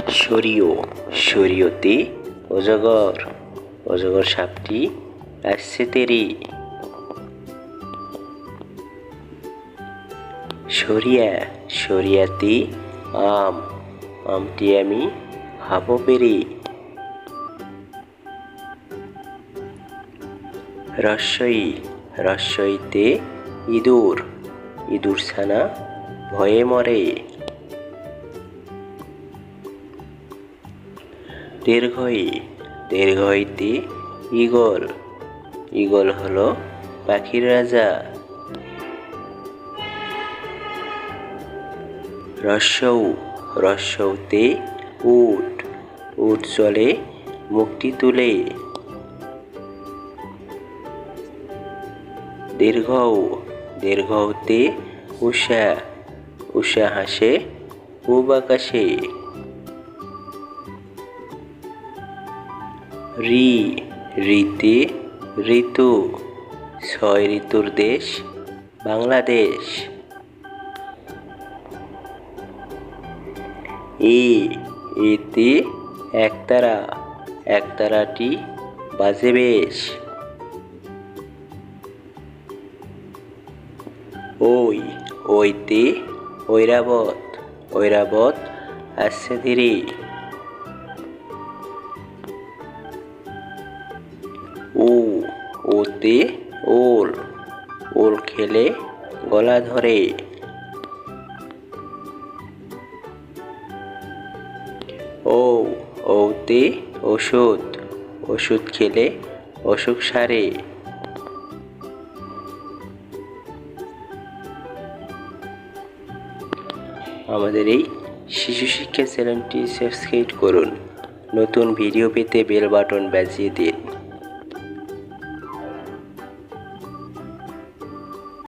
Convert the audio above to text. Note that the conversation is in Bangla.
সরিও সরিয়তে অজগর অজগর সাপটি আসছে তেরে। সরিয়া সরিয়াতে আম আমটি আমি খাবো পেরে। রস্বই রস্বইতে ইঁদুর ইঁদুর ছানা ভয়ে মরে। দীর্ঘই দীর্ঘইতে ঈগল ঈগল হলো পাখির রাজা। রস্যৌ রস্যৌতে উট উট চলে মুখটি তুলে। দীর্ঘৌ দীর্ঘৌতে উষা উষা হাসে পূব আকাশে। ঋ ঋতে ঋতু ছয় ঋতুর দেশ বাংলাদেশ। এতে একতারা একতারাটি বাজে বেশ। ওই ওইতে ঐরাবত ঐরাবত আসছে ধীরে। ওতে ওল ওল খেলে গলা ধরে। ওতে ওষুধ ওষুধ খেলে অসুখ সারে। আমাদের এই শিশু শিক্ষা চ্যানেলটি সাবস্ক্রাইব করুন। নতুন ভিডিও পেতে বেল বাটন বাজিয়ে দিন।